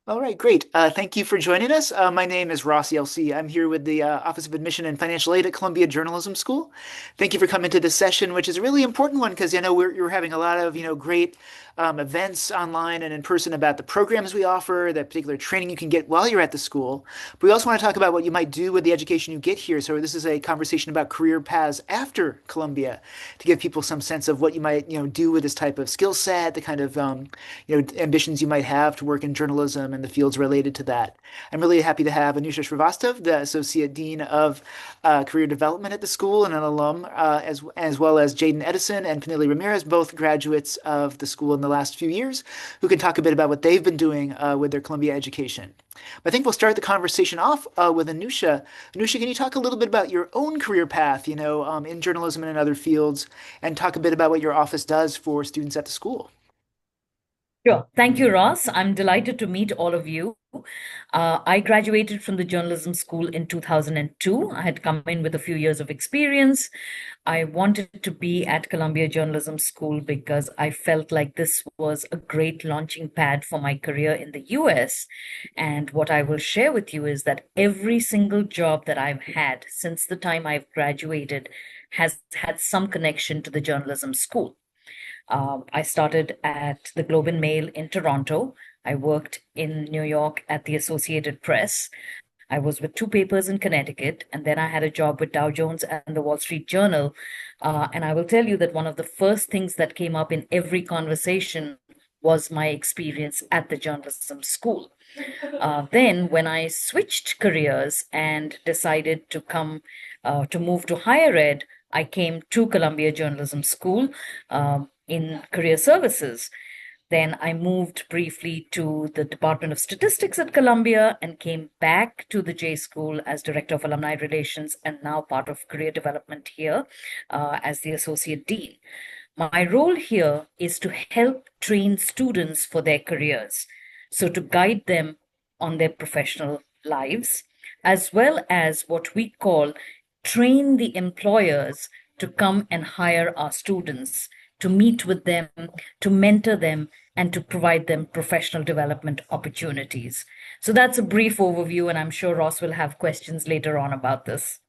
All right, great. Thank you for joining us. My name is Ross Yelsey. I'm here with the Office of Admission and Financial Aid at Columbia Journalism School. Thank you for coming to this session, which is a really important one because you're having a lot of great events online and in person about the programs we offer, the particular training you can get while you're at the school. But we also want to talk about what you might do with the education you get here. So this is a conversation about career paths after Columbia to give people some sense of what you might do with this type of skill set, the kind of ambitions you might have to work in journalism and the fields related to that. I'm really happy to have Anusha Shrivastava, the Associate Dean of Career Development at the school and an alum, as well as Jaden Edison and Panili Ramirez, both graduates of the school in the last few years, who can talk a bit about what they've been doing with their Columbia education. I think we'll start the conversation off with Anusha. Anusha, can you talk a little bit about your own career path, in journalism and in other fields, and talk a bit about what your office does for students at the school? Sure. Thank you, Ross. I'm delighted to meet all of you. I graduated from the journalism school in 2002. I had come in with a few years of experience. I wanted to be at Columbia Journalism School because I felt like this was a great launching pad for my career in the US. And what I will share with you is that every single job that I've had since the time I've graduated has had some connection to the journalism school. I started at the Globe and Mail in Toronto. I worked in New York at the Associated Press. I was with two papers in Connecticut, and then I had a job with Dow Jones and the Wall Street Journal. And I will tell you that one of the first things that came up in every conversation was my experience at the journalism school. Then, when I switched careers and decided to move to higher ed, I came to Columbia Journalism School in career services. Then I moved briefly to the Department of Statistics at Columbia and came back to the J School as Director of Alumni Relations and now part of career development here as the Associate Dean. My role here is to help train students for their careers, so to guide them on their professional lives, as well as what we call train the employers to come and hire our students, to meet with them, to mentor them, and to provide them professional development opportunities. So that's a brief overview, and I'm sure Ross will have questions later on about this.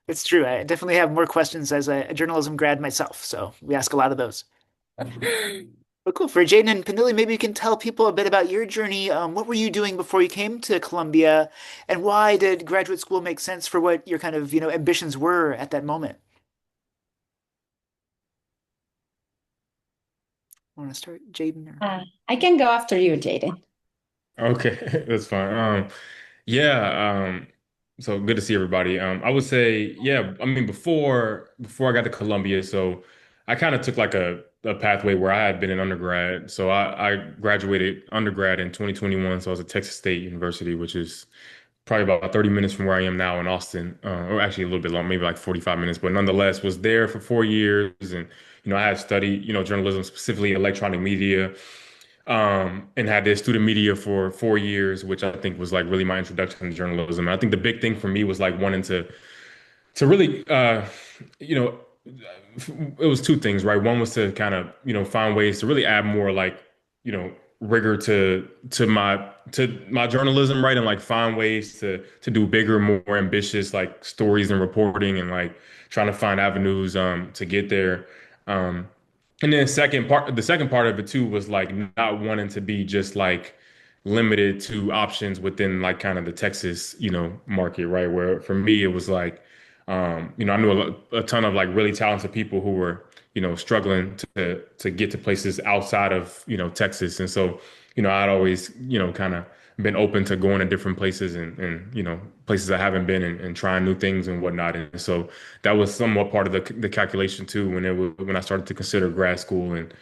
It's true. I definitely have more questions as a journalism grad myself, so we ask a lot of those. But cool. For Jaden and Panili, maybe you can tell people a bit about your journey. What were you doing before you came to Columbia, and why did graduate school make sense for what your kind of, ambitions were at that moment? Want to start, Jaden or Panili? I can go after you, Jaden. Okay, that's fine. Yeah, so good to see everybody. I would say, yeah, I mean before I got to Columbia, so I kind of took like a pathway where I had been in undergrad. So I graduated undergrad in 2021. So I was at Texas State University, which is probably about 30 minutes from where I am now in Austin, or actually a little bit long, maybe like 45 minutes, but nonetheless was there for 4 years. And, I had studied, journalism, specifically electronic media, and had did student media for 4 years, which I think was like really my introduction to journalism. And I think the big thing for me was like wanting to really, you know, it was two things, right? One was to kind of, find ways to really add more like, rigor to my journalism, right? And like find ways to do bigger, more ambitious like stories and reporting and like trying to find avenues to get there. Um and then the second part of it too was like not wanting to be just like limited to options within like kind of the Texas, market, right? Where for me it was like I knew a ton of like really talented people who were, struggling to get to places outside of, Texas. And so, I'd always, kind of been open to going to different places and places I haven't been and trying new things and whatnot. And so that was somewhat part of the calculation too when I started to consider grad school. And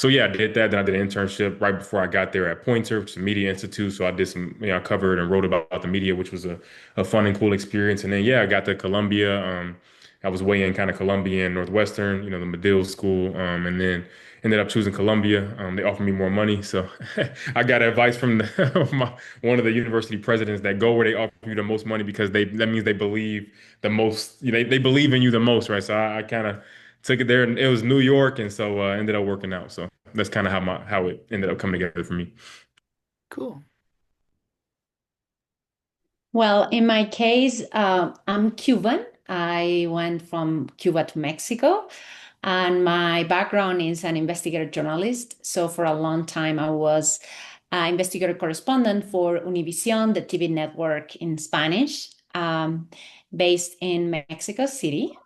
so yeah, I did that. Then I did an internship right before I got there at Poynter, which is a media institute. So I did some, I covered and wrote about the media, which was a fun and cool experience. And then yeah, I got to Columbia. I was way in kind of Columbia and Northwestern, the Medill school, and then ended up choosing Columbia. They offered me more money, so I got advice from one of the university presidents that go where they offer you the most money because that means they believe the most. They believe in you the most, right? So I kind of took it there, and it was New York, and so ended up working out. So that's kind of how it ended up coming together for me. Cool. Well, in my case, I'm Cuban. I went from Cuba to Mexico, and my background is an investigative journalist. So for a long time, I was an investigative correspondent for Univision, the TV network in Spanish, based in Mexico City.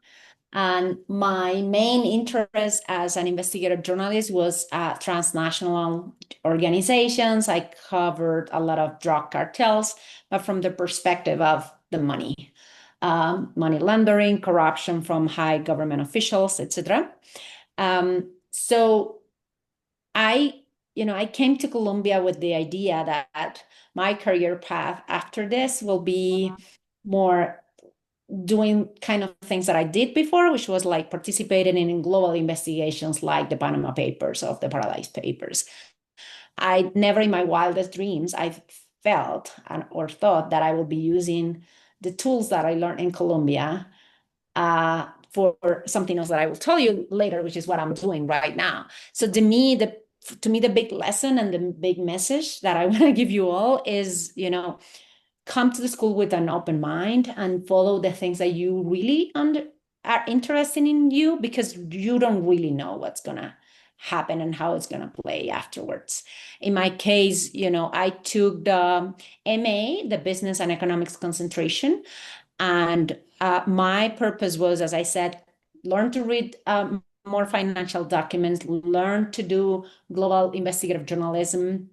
And my main interest as an investigative journalist was transnational organizations. I covered a lot of drug cartels, but from the perspective of the money, money laundering, corruption from high government officials, etc. So I came to Colombia with the idea that my career path after this will be more doing kind of things that I did before, which was like participating in global investigations like the Panama Papers of the Paradise Papers. I never in my wildest dreams I felt or thought that I would be using the tools that I learned in Colombia for something else that I will tell you later, which is what I'm doing right now. So to me, the big lesson and the big message that I want to give you all is, come to the school with an open mind and follow the things that you really are interested in you, because you don't really know what's gonna happen and how it's gonna play afterwards. In my case, I took the MA, the Business and Economics concentration, and my purpose was, as I said, learn to read more financial documents, learn to do global investigative journalism,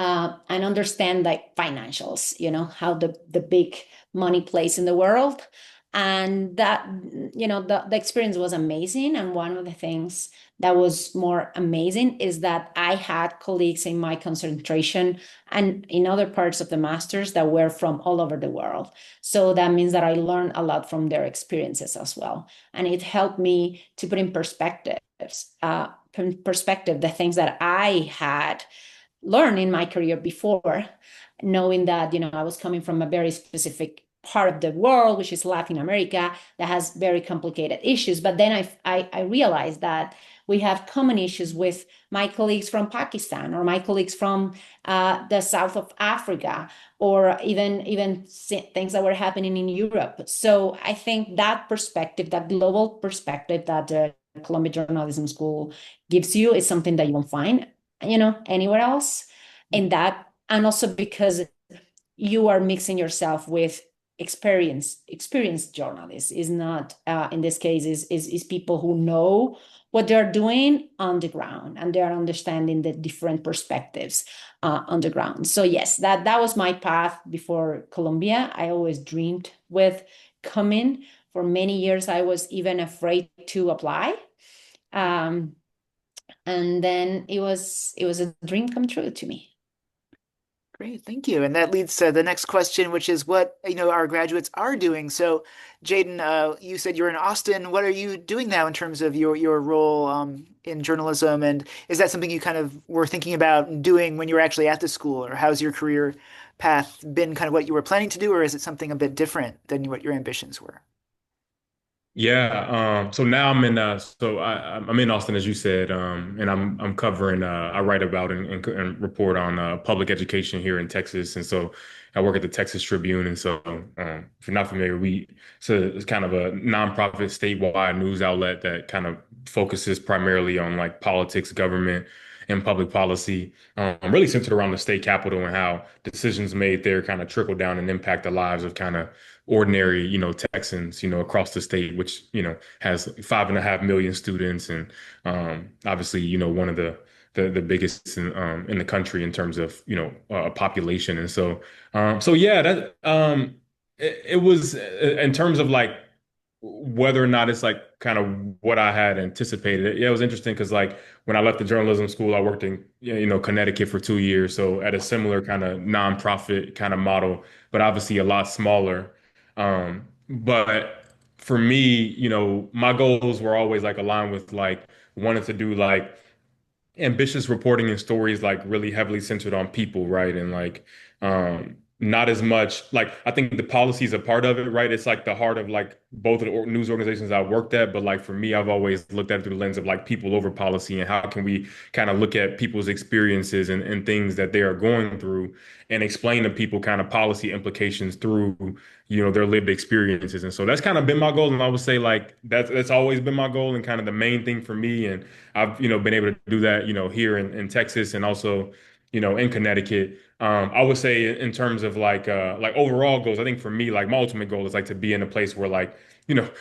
and understand like financials, how the big money plays in the world. And that, the experience was amazing. And one of the things that was more amazing is that I had colleagues in my concentration and in other parts of the masters that were from all over the world. So that means that I learned a lot from their experiences as well. And it helped me to put in perspective the things that I had learned in my career before, knowing that I was coming from a very specific part of the world, which is Latin America, that has very complicated issues. But then I realized that we have common issues with my colleagues from Pakistan, or my colleagues from the south of Africa, or even things that were happening in Europe. So I think that perspective, that global perspective that the Columbia Journalism School gives you, is something that you won't find anywhere else. And also because you are mixing yourself with experienced journalists. Is not in this case is people who know what they're doing on the ground, and they're understanding the different perspectives on the ground. So yes, that was my path before Colombia. I always dreamed with coming. For many years I was even afraid to apply, um, and then it was a dream come true to me. Great, thank you. And that leads to the next question, which is what, our graduates are doing. So, Jaden, you said you're in Austin. What are you doing now in terms of your role in journalism? And is that something you kind of were thinking about doing when you were actually at the school? Or how's your career path been, kind of what you were planning to do, or is it something a bit different than what your ambitions were? Yeah, so now I'm in Austin, as you said, and I'm covering I write about and report on public education here in Texas, and so I work at the Texas Tribune, and so if you're not familiar, it's kind of a nonprofit statewide news outlet that kind of focuses primarily on like politics, government, and public policy, really centered around the state capitol and how decisions made there kind of trickle down and impact the lives of kind of ordinary, Texans, across the state, which, has 5.5 million students and obviously, one of the biggest in the country in terms of, population. And so yeah, that it was in terms of like whether or not it's like kind of what I had anticipated. Yeah, it was interesting because like when I left the journalism school, I worked in Connecticut for 2 years, so at a similar kind of nonprofit kind of model, but obviously a lot smaller. But for me, my goals were always like aligned with like wanting to do like ambitious reporting and stories like really heavily centered on people, right? And like not as much like I think the policy is a part of it, right? It's like the heart of like both of the news organizations I worked at, but like for me, I've always looked at it through the lens of like people over policy and how can we kind of look at people's experiences and things that they are going through and explain to people kind of policy implications through, their lived experiences. And so that's kind of been my goal. And I would say like that's always been my goal and kind of the main thing for me. And I've, been able to do that, here in Texas and also, in Connecticut. I would say in terms of like overall goals, I think for me, like my ultimate goal is like to be in a place where like,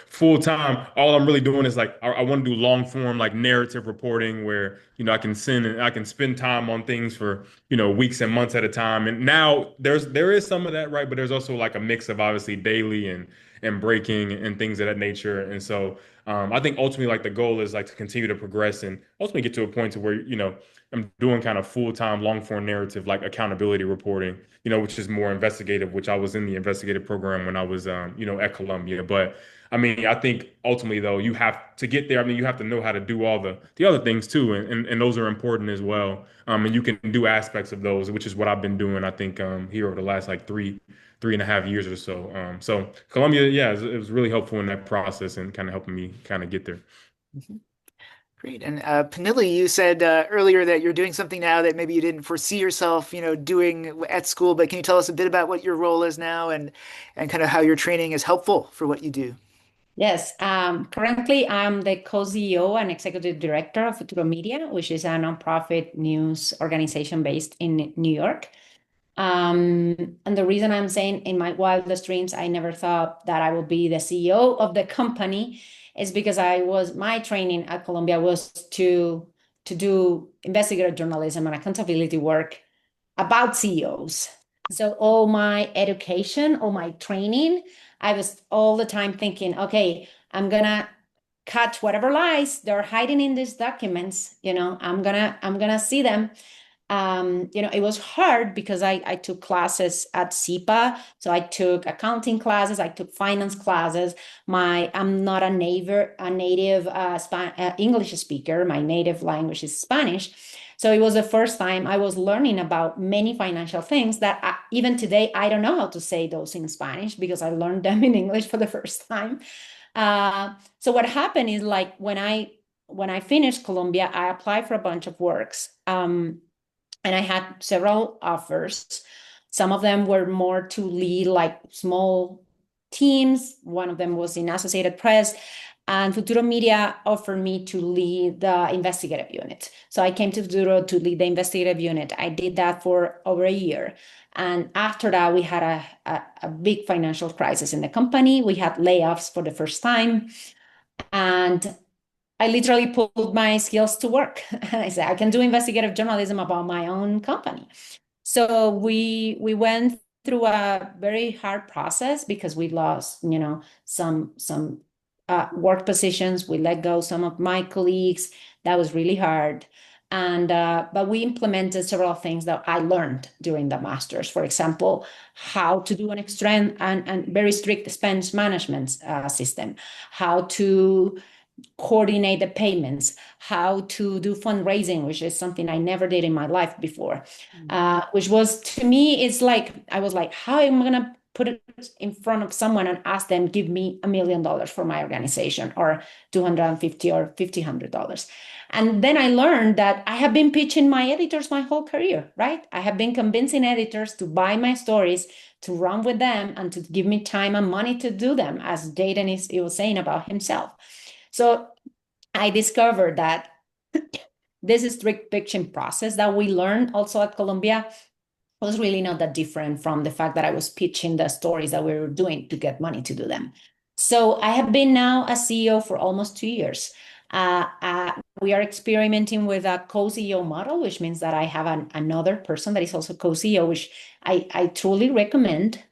full time, all I'm really doing is like I want to do long form like narrative reporting where, I can spend time on things for, weeks and months at a time. And now there is some of that, right? But there's also like a mix of obviously daily and breaking and things of that nature. And so I think ultimately like the goal is like to continue to progress and ultimately get to a point to where, I'm doing kind of full-time long-form narrative like accountability reporting, which is more investigative, which I was in the investigative program when I was at Columbia. But I mean, I think ultimately though, you have to get there. I mean, you have to know how to do all the other things too, and those are important as well. And you can do aspects of those, which is what I've been doing, I think, here over the last like three and a half years or so. So Columbia, yeah, it was really helpful in that process and kind of helping me kind of get there. Mhm. Great. And Panili, you said earlier that you're doing something now that maybe you didn't foresee yourself, doing at school, but can you tell us a bit about what your role is now and kind of how your training is helpful for what you do? Yes, currently I'm the co-CEO and executive director of Futuro Media, which is a nonprofit news organization based in New York. And the reason I'm saying in my wildest dreams, I never thought that I would be the CEO of the company is because my training at Columbia was to do investigative journalism and accountability work about CEOs. So all my education, all my training, I was all the time thinking, okay, I'm gonna catch whatever lies they're hiding in these documents. I'm gonna see them. It was hard because I took classes at SIPA. So I took accounting classes, I took finance classes. I'm not a native English speaker. My native language is Spanish. So it was the first time I was learning about many financial things that even today, I don't know how to say those in Spanish because I learned them in English for the first time. So what happened is like when I finished Columbia, I applied for a bunch of works. And I had several offers. Some of them were more to lead like small teams. One of them was in Associated Press. And Futuro Media offered me to lead the investigative unit. So I came to Futuro to lead the investigative unit. I did that for over a year. And after that, we had a big financial crisis in the company. We had layoffs for the first time. And I literally put my skills to work. And I said, I can do investigative journalism about my own company. So we went through a very hard process because we lost, some work positions. We let go some of my colleagues. That was really hard. And but we implemented several things that I learned during the masters. For example, how to do an extreme and very strict expense management system, how to coordinate the payments, how to do fundraising, which is something I never did in my life before, which was to me, it's like, I was like, how am I going to put it in front of someone and ask them, give me $1 million for my organization or 250 or $1,500. And then I learned that I have been pitching my editors my whole career, right? I have been convincing editors to buy my stories, to run with them and to give me time and money to do them, as Jaden he was saying about himself. So I discovered that this strict pitching process that we learned also at Columbia was really not that different from the fact that I was pitching the stories that we were doing to get money to do them. So I have been now a CEO for almost 2 years. We are experimenting with a co-CEO model, which means that I have another person that is also co-CEO, which I truly recommend.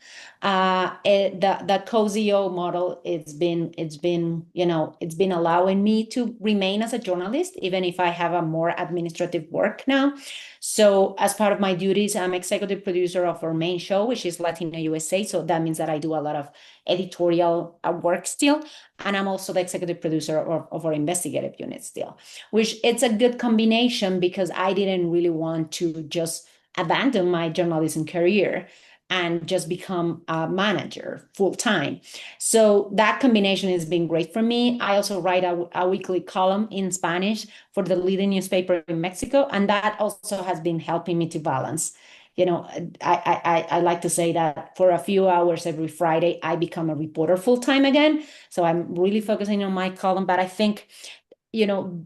The co-CEO model, it's been allowing me to remain as a journalist, even if I have a more administrative work now. So as part of my duties, I'm executive producer of our main show, which is Latino USA. So that means that I do a lot of editorial work still. And I'm also the executive producer of our investigative unit still, which it's a good combination because I didn't really want to just abandon my journalism career. and just become a manager full time. So that combination has been great for me. I also write a weekly column in Spanish for the leading newspaper in Mexico, and that also has been helping me to balance. You know, I like to say that for a few hours every Friday, I become a reporter full time again. So I'm really focusing on my column, but I think, you know,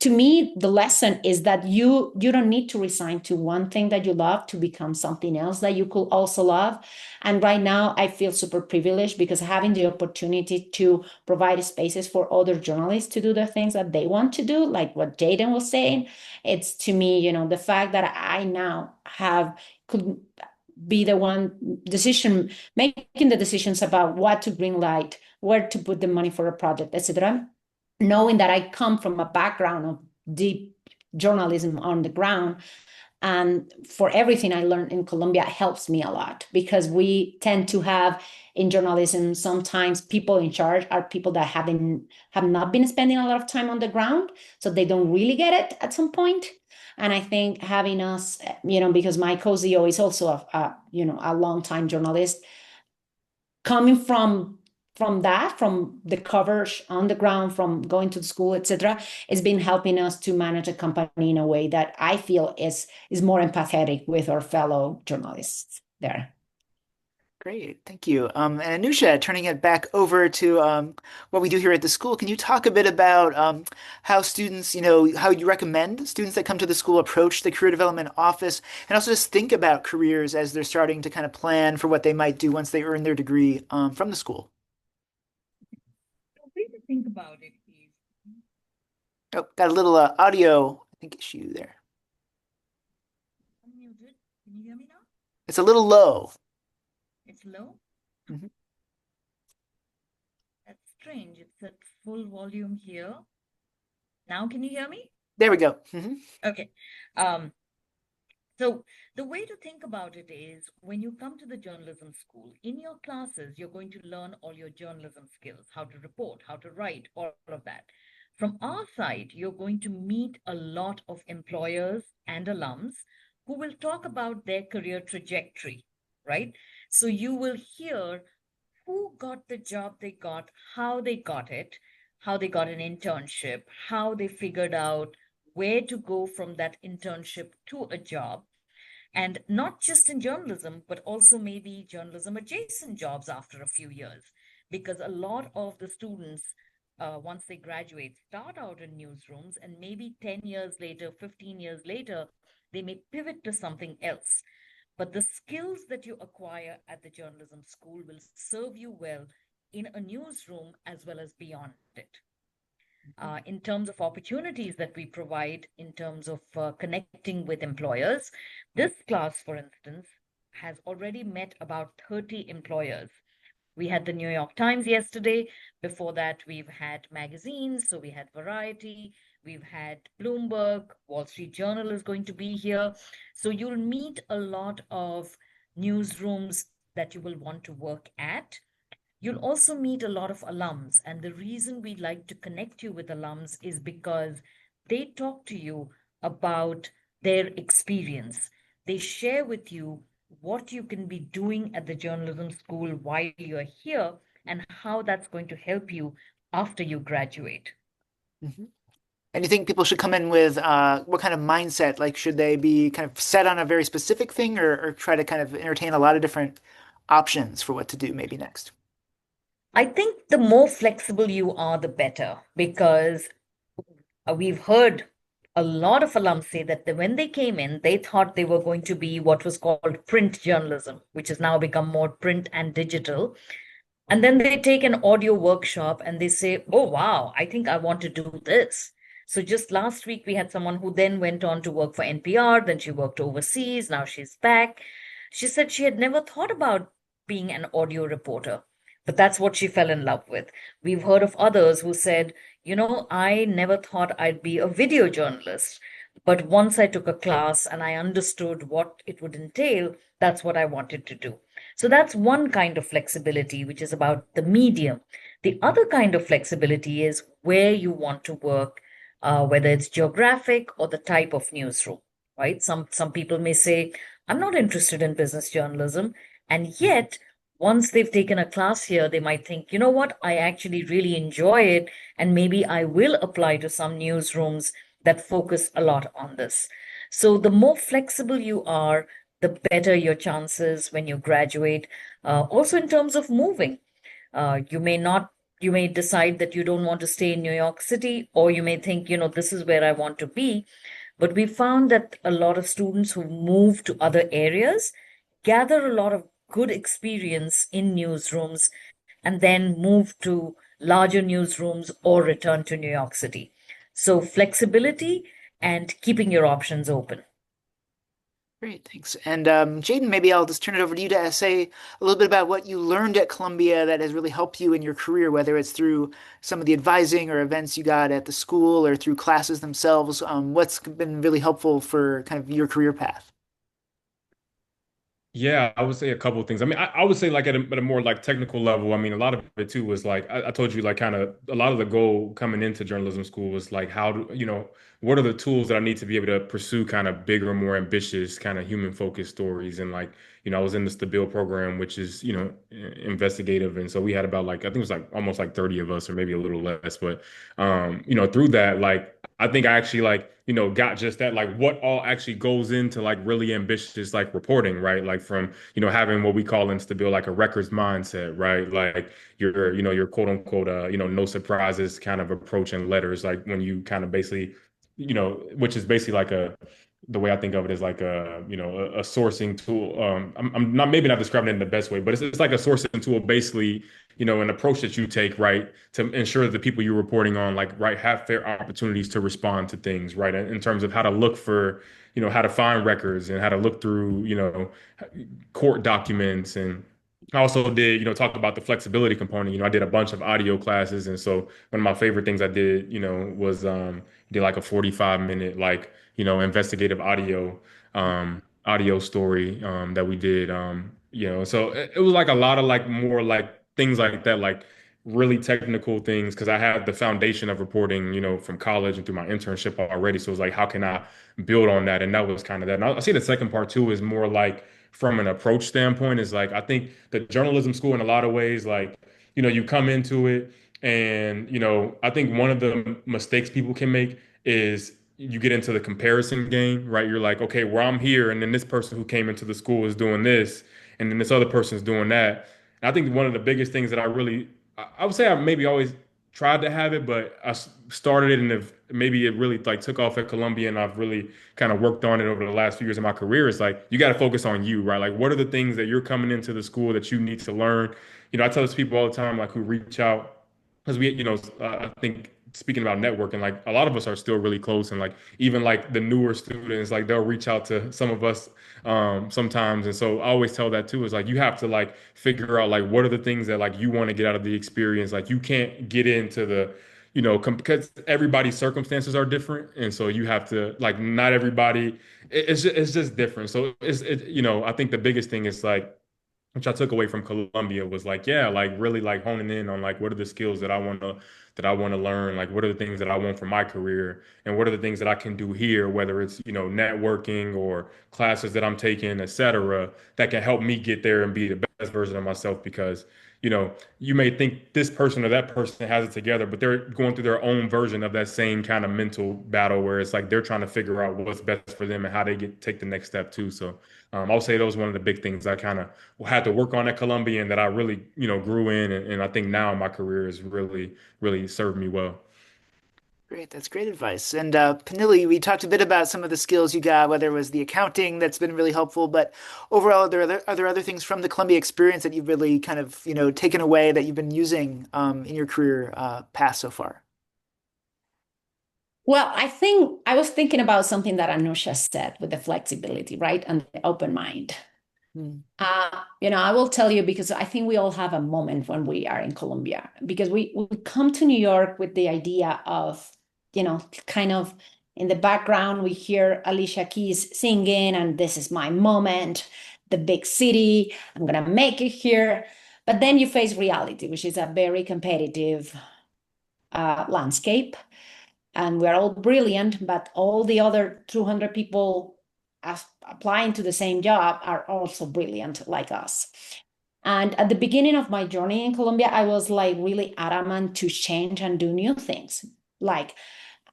to me the lesson is that you don't need to resign to one thing that you love to become something else that you could also love. And right now I feel super privileged because having the opportunity to provide spaces for other journalists to do the things that they want to do, like what Jaden was saying, it's, to me, you know, the fact that I now have could be the one decision making the decisions about what to green light, where to put the money for a project, etc., knowing that I come from a background of deep journalism on the ground. And for everything I learned in Colombia helps me a lot, because we tend to have in journalism, sometimes people in charge are people that have not been spending a lot of time on the ground. So they don't really get it at some point. And I think having us, you know, because my co-CEO is also a long-time journalist, coming from the coverage on the ground, from going to the school, etc., it's been helping us to manage a company in a way that I feel is more empathetic with our fellow journalists there. Great, thank you. And Anusha, turning it back over to what we do here at the school, can you talk a bit about how students, how you recommend students that come to the school approach the career development office, and also just think about careers as they're starting to kind of plan for what they might do once they earn their degree from the school? The way to think about it is, Oh, got a little audio, I think, issue there. unmuted. Can you hear me now? It's a little low. It's low. Mhm. That's strange. It's at full volume here. Now, can you hear me? There we go. Okay. Um, so the way to think about it is, when you come to the journalism school, in your classes, you're going to learn all your journalism skills, how to report, how to write, all of that. From our side, you're going to meet a lot of employers and alums who will talk about their career trajectory, right? So you will hear who got the job they got, how they got it, how they got an internship, how they figured out where to go from that internship to a job. And not just in journalism, but also maybe journalism adjacent jobs after a few years. Because a lot of the students, once they graduate, start out in newsrooms, and maybe 10 years later, 15 years later, they may pivot to something else. But the skills that you acquire at the journalism school will serve you well in a newsroom as well as beyond it. In terms of opportunities that we provide, in terms of connecting with employers, this class, for instance, has already met about 30 employers. We had the New York Times yesterday. Before that, we've had magazines. So we had Variety, we've had Bloomberg, Wall Street Journal is going to be here. So you'll meet a lot of newsrooms that you will want to work at. You'll also meet a lot of alums. And the reason we like to connect you with alums is because they talk to you about their experience. They share with you what you can be doing at the journalism school while you're here and how that's going to help you after you graduate. Mhm. And you think people should come in with what kind of mindset? Like, should they be kind of set on a very specific thing, or try to kind of entertain a lot of different options for what to do maybe next? I think the more flexible you are, the better, because we've heard a lot of alums say that when they came in, they thought they were going to be what was called print journalism, which has now become more print and digital. And then they take an audio workshop and they say, oh, wow, I think I want to do this. So just last week, we had someone who then went on to work for NPR, then she worked overseas, now she's back. She said she had never thought about being an audio reporter, but that's what she fell in love with. We've heard of others who said, I never thought I'd be a video journalist. But once I took a class and I understood what it would entail, that's what I wanted to do. So that's one kind of flexibility, which is about the medium. The other kind of flexibility is where you want to work, whether it's geographic or the type of newsroom, right? Some people may say, I'm not interested in business journalism. And yet, once they've taken a class here, they might think, you know what, I actually really enjoy it, and maybe I will apply to some newsrooms that focus a lot on this. So the more flexible you are, the better your chances when you graduate. Also, in terms of moving, you may not, you may decide that you don't want to stay in New York City, or you may think, this is where I want to be. But we found that a lot of students who move to other areas gather a lot of good experience in newsrooms and then move to larger newsrooms or return to New York City. So flexibility and keeping your options open. Great, thanks. And Jaden, maybe I'll just turn it over to you to say a little bit about what you learned at Columbia that has really helped you in your career, whether it's through some of the advising or events you got at the school or through classes themselves. What's been really helpful for kind of your career path? Yeah, I would say a couple of things. I mean, I would say like at a more like technical level. I mean, a lot of it too was like I told you like kind of a lot of the goal coming into journalism school was like how do what are the tools that I need to be able to pursue kind of bigger, more ambitious, kind of human focused stories. And like I was in the Stabile program, which is investigative, and so we had about like I think it was like almost like 30 of us or maybe a little less, but through that like I think I actually like got just that like what all actually goes into like really ambitious like reporting, right? Like from having what we call in Stabile like a records mindset, right? Like your quote unquote no surprises kind of approach in letters, like when you kind of basically which is basically like the way I think of it is like a sourcing tool. I'm not maybe not describing it in the best way, but it's like a sourcing tool, basically, an approach that you take, right, to ensure that the people you're reporting on, like, right, have fair opportunities to respond to things, right, in terms of how to look for, how to find records and how to look through, court documents. And I also did, talk about the flexibility component. I did a bunch of audio classes, and so one of my favorite things I did, was did like a 45-minute like investigative audio story that we did. So it was like a lot of like more like things like that, like really technical things, because I had the foundation of reporting, from college and through my internship already. So it was like, how can I build on that? And that was kind of that. And I see the second part too is more like from an approach standpoint, is like I think the journalism school in a lot of ways, like, you come into it and, I think one of the mistakes people can make is you get into the comparison game, right? You're like, okay, well, I'm here, and then this person who came into the school is doing this, and then this other person's doing that. And I think one of the biggest things that I would say I maybe always tried to have it, but started it, and if maybe it really like took off at Columbia, and I've really kind of worked on it over the last few years of my career. Is like you got to focus on you, right? Like, what are the things that you're coming into the school that you need to learn? I tell this people all the time, like who reach out, because I think speaking about networking, like a lot of us are still really close, and like even like the newer students, like they'll reach out to some of us sometimes. And so I always tell that too, is like you have to like figure out like what are the things that like you want to get out of the experience. Like you can't get into the because everybody's circumstances are different, and so you have to like not everybody. It's just different. So I think the biggest thing is like which I took away from Columbia was like, yeah, like really like honing in on like what are the skills that I want to learn, like what are the things that I want for my career, and what are the things that I can do here, whether it's networking or classes that I'm taking, et cetera, that can help me get there and be the best version of myself. Because you may think this person or that person has it together, but they're going through their own version of that same kind of mental battle where it's like they're trying to figure out what's best for them and how they take the next step too. So I'll say that was one of the big things I kind of had to work on at Columbia, and that I really, grew in. And I think now my career has really, really served me well. Great, that's great advice. And Panili, we talked a bit about some of the skills you got, whether it was the accounting that's been really helpful, but overall, are there other things from the Columbia experience that you've really kind of, taken away that you've been using in your career path so far? Well, I think I was thinking about something that Anusha said with the flexibility, right? And the open mind. Hmm. I will tell you because I think we all have a moment when we are in Colombia, because we come to New York with the idea of, kind of in the background, we hear Alicia Keys singing, and this is my moment, the big city, I'm gonna make it here. But then you face reality, which is a very competitive landscape. And we're all brilliant, but all the other 200 people applying to the same job are also brilliant like us. And at the beginning of my journey in Colombia, I was like really adamant to change and do new things. Like,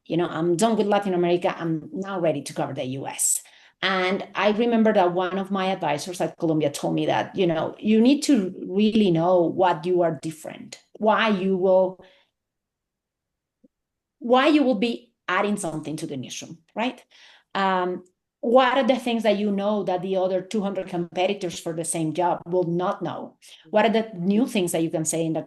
I'm done with Latin America. I'm now ready to cover the US. And I remember that one of my advisors at Columbia told me that, you need to really know what you are different, why you will be adding something to the newsroom, right? What are the things that you know that the other 200 competitors for the same job will not know? What are the new things that you can say in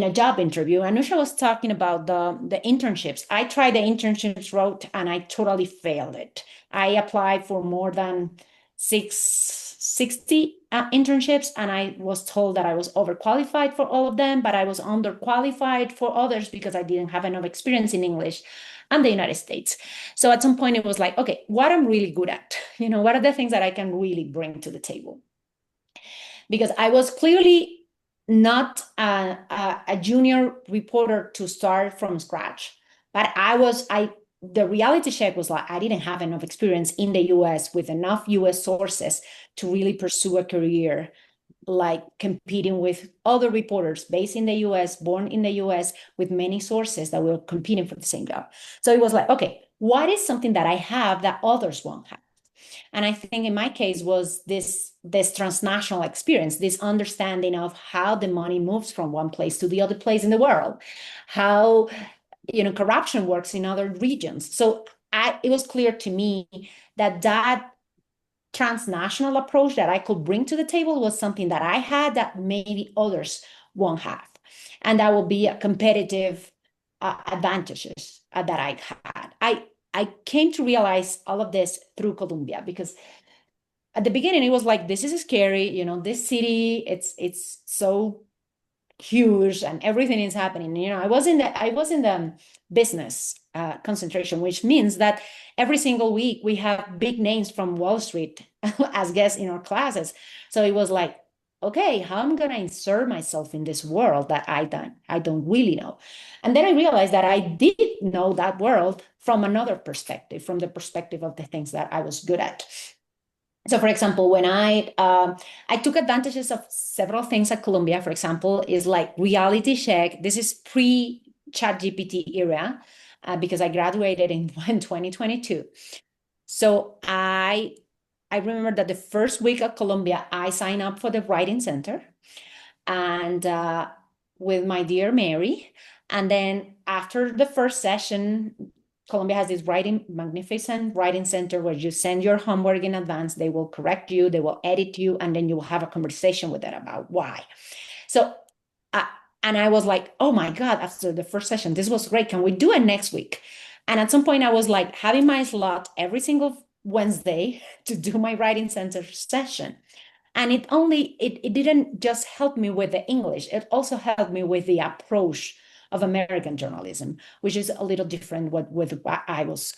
a job interview? Anusha was talking about the internships. I tried the internships route and I totally failed it. I applied for more than 60 internships, and I was told that I was overqualified for all of them, but I was underqualified for others because I didn't have enough experience in English and the United States. So at some point it was like, okay, what I'm really good at, what are the things that I can really bring to the table? Because I was clearly not a junior reporter to start from scratch, but the reality check was like, I didn't have enough experience in the US with enough US sources to really pursue a career like competing with other reporters based in the US, born in the US, with many sources that were competing for the same job. So it was like, okay, what is something that I have that others won't have? And I think in my case was this transnational experience, this understanding of how the money moves from one place to the other place in the world, how corruption works in other regions. So it was clear to me that transnational approach that I could bring to the table was something that I had that maybe others won't have. And that will be a competitive advantages that I had. I came to realize all of this through Colombia, because at the beginning it was like, this is scary, this city, it's so huge and everything is happening. I was in the business concentration, which means that every single week we have big names from Wall Street as guests in our classes. So it was like, okay, how am I going to insert myself in this world that I don't really know? And then I realized that I did know that world from another perspective, from the perspective of the things that I was good at. So, for example, when I took advantages of several things at Columbia, for example, is like reality check. This is pre-ChatGPT era, because I graduated in 2022. So I remember that the first week at Columbia, I signed up for the Writing Center, and with my dear Mary. And then after the first session, Columbia has this magnificent writing center where you send your homework in advance. They will correct you, they will edit you, and then you will have a conversation with them about why. So, and I was like, oh my God, after the first session, this was great. Can we do it next week? And at some point I was like having my slot every single Wednesday to do my writing center session. And it didn't just help me with the English, it also helped me with the approach of American journalism, which is a little different with what I was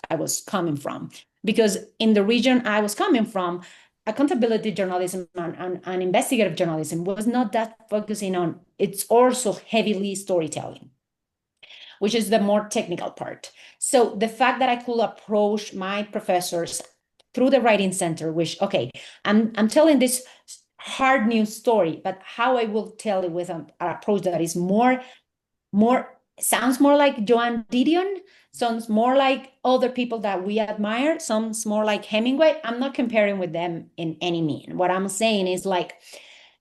coming from. Because in the region I was coming from, accountability journalism and investigative journalism was not that focusing on, it's also heavily storytelling, which is the more technical part. So the fact that I could approach my professors through the writing center, which, okay, I'm telling this hard news story, but how I will tell it with an approach that is more sounds more like Joan Didion, sounds more like other people that we admire, sounds more like Hemingway. I'm not comparing with them in any mean. What I'm saying is like,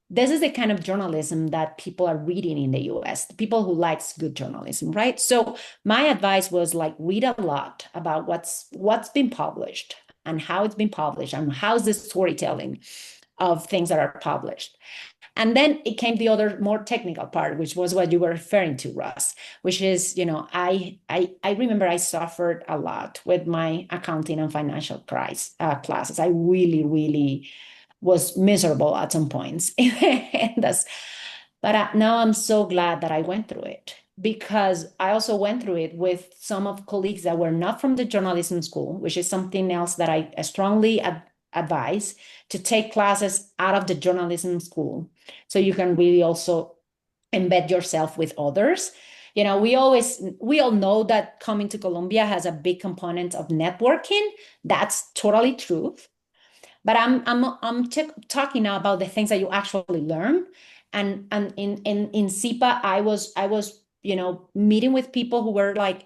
this is the kind of journalism that people are reading in the US, the people who likes good journalism, right? So my advice was like, read a lot about what's been published and how it's been published and how's the storytelling of things that are published. And then it came the other more technical part, which was what you were referring to, Ross, which is, I remember I suffered a lot with my accounting and financial classes. I really, really was miserable at some points. But now I'm so glad that I went through it, because I also went through it with some of colleagues that were not from the journalism school, which is something else that I strongly advise, to take classes out of the journalism school, so you can really also embed yourself with others. We all know that coming to Colombia has a big component of networking. That's totally true. But I'm talking now about the things that you actually learn. And in SIPA, I was meeting with people who were like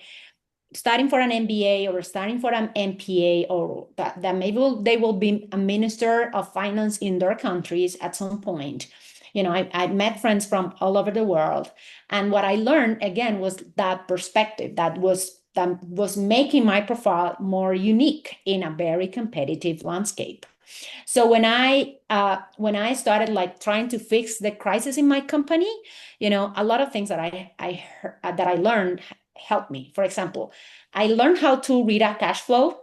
studying for an MBA or studying for an MPA, or that maybe they will be a minister of finance in their countries at some point. I met friends from all over the world. And what I learned again was that perspective that was making my profile more unique in a very competitive landscape. So when I started like trying to fix the crisis in my company, a lot of things that I learned helped me. For example, I learned how to read a cash flow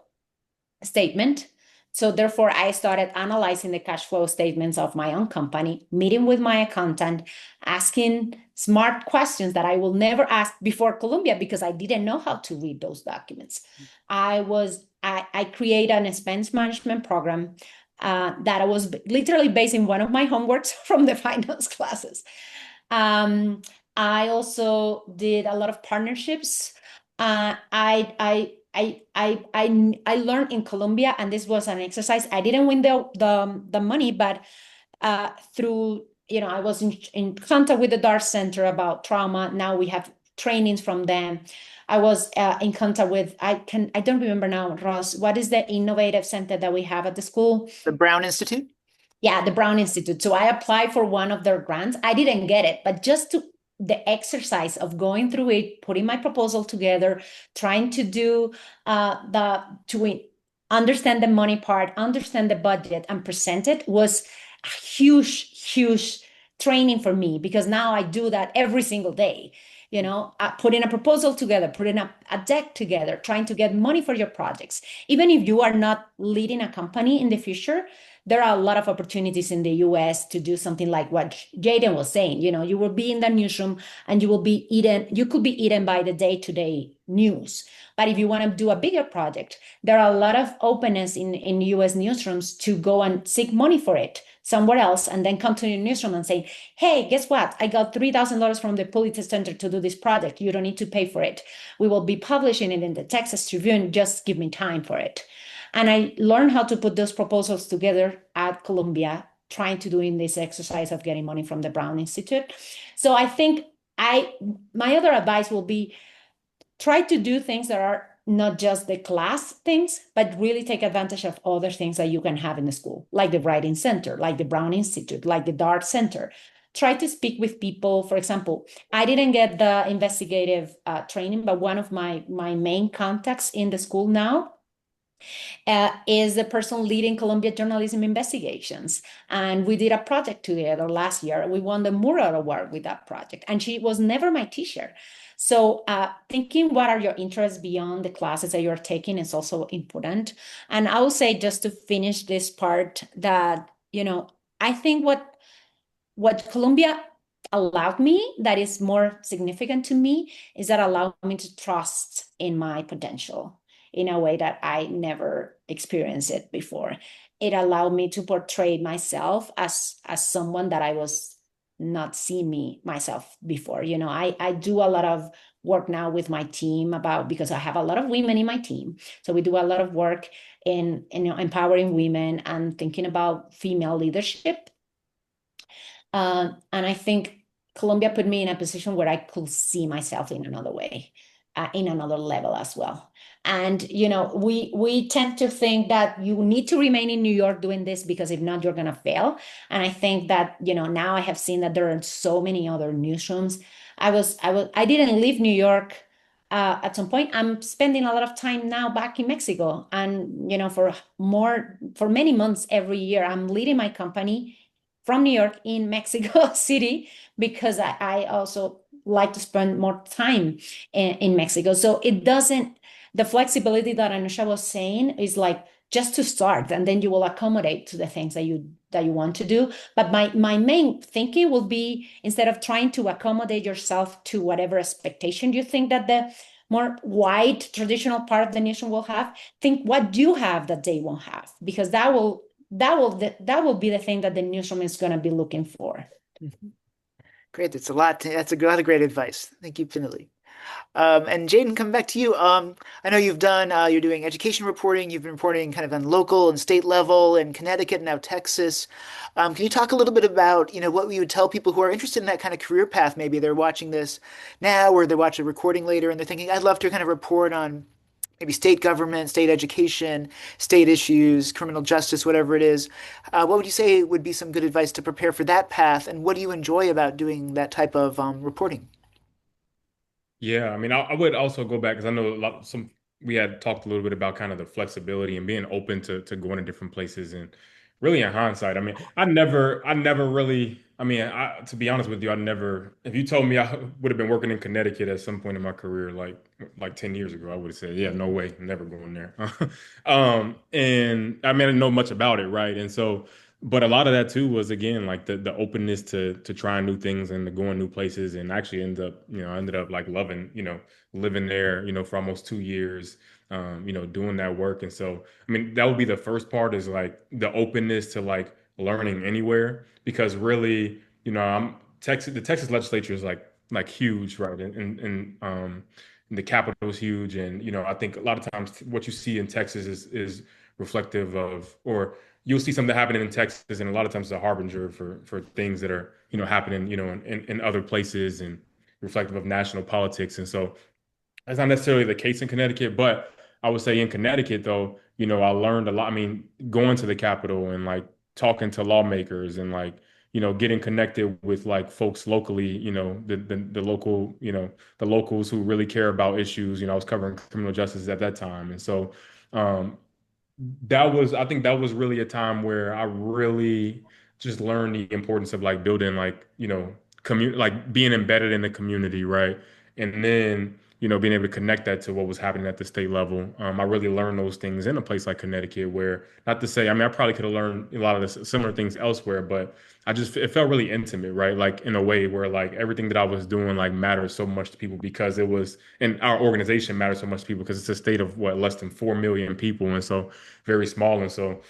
statement. So therefore, I started analyzing the cash flow statements of my own company, meeting with my accountant, asking smart questions that I will never ask before Colombia because I didn't know how to read those documents. I created an expense management program that was literally based in one of my homeworks from the finance classes. Um, I also did a lot of partnerships. I learned in Colombia, and this was an exercise. I didn't win the money, but through I was in contact with the Dart Center about trauma. Now we have trainings from them. I was in contact with I don't remember now, Ross. What is the innovative center that we have at the school? The Brown Institute? Yeah, the Brown Institute. So I applied for one of their grants. I didn't get it, but just to the exercise of going through it, putting my proposal together, trying to do to understand the money part, understand the budget, and present it was a huge, huge training for me, because now I do that every single day. Putting a proposal together, putting a deck together, trying to get money for your projects. Even if you are not leading a company in the future, there are a lot of opportunities in the US to do something like what Jaden was saying. You will be in the newsroom and you could be eaten by the day-to-day news. But if you want to do a bigger project, there are a lot of openness in US newsrooms to go and seek money for it somewhere else, and then come to your newsroom and say, hey, guess what? I got $3,000 from the Pulitzer Center to do this project. You don't need to pay for it. We will be publishing it in the Texas Tribune. Just give me time for it. And I learned how to put those proposals together at Columbia, trying to doing this exercise of getting money from the Brown Institute. So I think my other advice will be try to do things that are not just the class things, but really take advantage of other things that you can have in the school, like the Writing Center, like the Brown Institute, like the Dart Center. Try to speak with people. For example, I didn't get the investigative training, but one of my main contacts in the school now is the person leading Columbia journalism investigations. And we did a project together last year. We won the Mural Award with that project. And she was never my teacher. So thinking what are your interests beyond the classes that you're taking is also important. And I will say, just to finish this part, that, I think what Columbia allowed me that is more significant to me is that allowed me to trust in my potential in a way that I never experienced it before. It allowed me to portray myself as someone that I was not seeing myself before. I do a lot of work now with my team because I have a lot of women in my team. So we do a lot of work in empowering women and thinking about female leadership. And I think Colombia put me in a position where I could see myself in another way, in another level as well. And we tend to think that you need to remain in New York doing this, because if not, you're gonna fail. And I think that now I have seen that there are so many other newsrooms. I didn't leave New York. At some point, I'm spending a lot of time now back in Mexico, and for many months every year, I'm leading my company from New York in Mexico City, because I also like to spend more time in Mexico. So the flexibility that Anusha was saying is like just to start, and then you will accommodate to the things that you want to do. But my main thinking will be, instead of trying to accommodate yourself to whatever expectation you think that the more white traditional part of the nation will have, think what you have that they won't have, because that will be the thing that the newsroom is going to be looking for. Great. That's a lot of great advice. Thank you, Finley. And Jaden, coming back to you, I know you're doing education reporting. You've been reporting kind of on local and state level in Connecticut and now Texas. Can you talk a little bit about, what we would tell people who are interested in that kind of career path? Maybe they're watching this now or they're watching a recording later and they're thinking, I'd love to kind of report on maybe state government, state education, state issues, criminal justice, whatever it is. What would you say would be some good advice to prepare for that path? And what do you enjoy about doing that type of reporting? Yeah, I mean, I would also go back because I know we had talked a little bit about kind of the flexibility and being open to going to different places. And really, in hindsight, I mean, I never really, I mean, to be honest with you, I never, if you told me I would have been working in Connecticut at some point in my career, like 10 years ago, I would have said, yeah, no way, I'm never going there. And I mean, I didn't know much about it, right? And so, but a lot of that too was again like the openness to trying new things and to going new places, and actually I ended up like loving, living there, for almost 2 years, doing that work. And so I mean that would be the first part, is like the openness to like learning anywhere, because really, I'm Texas the Texas legislature is like huge, right? And the capital is huge, and I think a lot of times what you see in Texas is reflective of, or you'll see something happening in Texas, and a lot of times it's a harbinger for things that are happening in other places, and reflective of national politics. And so that's not necessarily the case in Connecticut, but I would say in Connecticut, though, I learned a lot. I mean, going to the Capitol and like talking to lawmakers and like, getting connected with like folks locally, the local, the locals who really care about issues. I was covering criminal justice at that time. And so, um, I think that was really a time where I really just learned the importance of like building like, like being embedded in the community, right? And then, being able to connect that to what was happening at the state level. I really learned those things in a place like Connecticut, where, not to say, I mean, I probably could have learned a lot of the similar things elsewhere, but it felt really intimate, right? Like in a way where like everything that I was doing like mattered so much to people, because it was, and our organization matters so much to people because it's a state of what, less than 4 million people. And so very small. And so,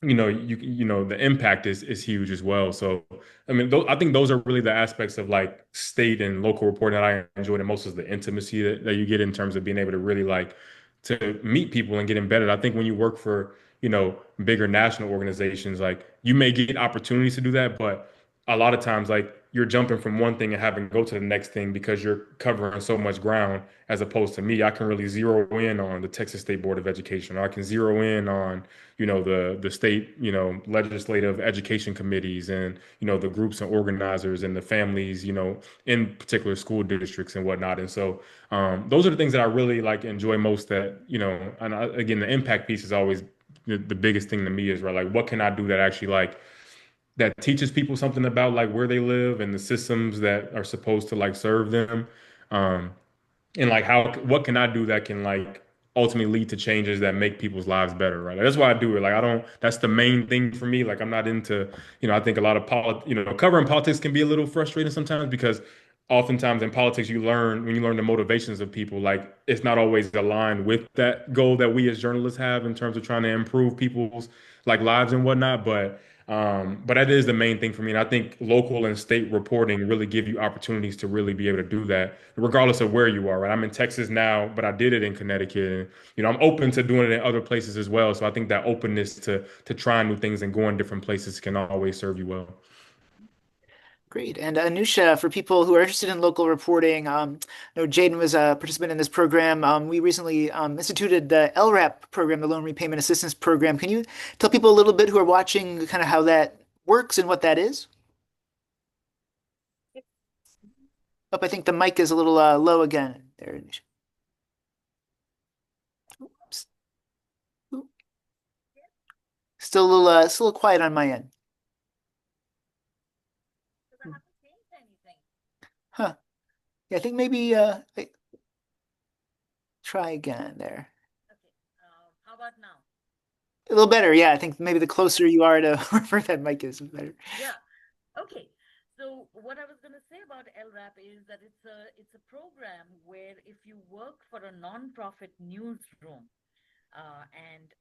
the impact is huge as well. So I mean, I think those are really the aspects of like state and local reporting that I enjoy the most, is the intimacy that you get in terms of being able to really like to meet people and get embedded. I think when you work for, bigger national organizations, like you may get opportunities to do that, but a lot of times like you're jumping from one thing and having to go to the next thing because you're covering so much ground. As opposed to me, I can really zero in on the Texas State Board of Education, or I can zero in on, the state, legislative education committees, and the groups and organizers and the families, in particular school districts and whatnot. And so those are the things that I really like enjoy most. That, and again, the impact piece is always the biggest thing to me, is right, like what can I do that actually like that teaches people something about like where they live and the systems that are supposed to like serve them. Um, and like what can I do that can like ultimately lead to changes that make people's lives better, right? Like, that's why I do it. Like I don't, that's the main thing for me. Like I'm not into, I think a lot of covering politics can be a little frustrating sometimes, because oftentimes in politics when you learn the motivations of people, like it's not always aligned with that goal that we as journalists have in terms of trying to improve people's like lives and whatnot. But that is the main thing for me. And I think local and state reporting really give you opportunities to really be able to do that, regardless of where you are, right? I'm in Texas now, but I did it in Connecticut. And, I'm open to doing it in other places as well. So I think that openness to trying new things and going different places can always serve you well. Great. And Anusha, for people who are interested in local reporting, I know Jaden was a participant in this program. We recently instituted the LRAP program, the Loan Repayment Assistance Program. Can you tell people a little bit who are watching kind of how that works and what that is? Oh, I think the mic is a little low again. There, Anusha. Oops. Ooh. Still a little quiet on my end. Huh. Yeah, I think maybe try again there. How about now? A little better, yeah. I think maybe the closer you are to where that mic is, the better. Yeah. Okay. So what I was going to say about LRAP is that it's a program where if you work for a nonprofit newsroom, and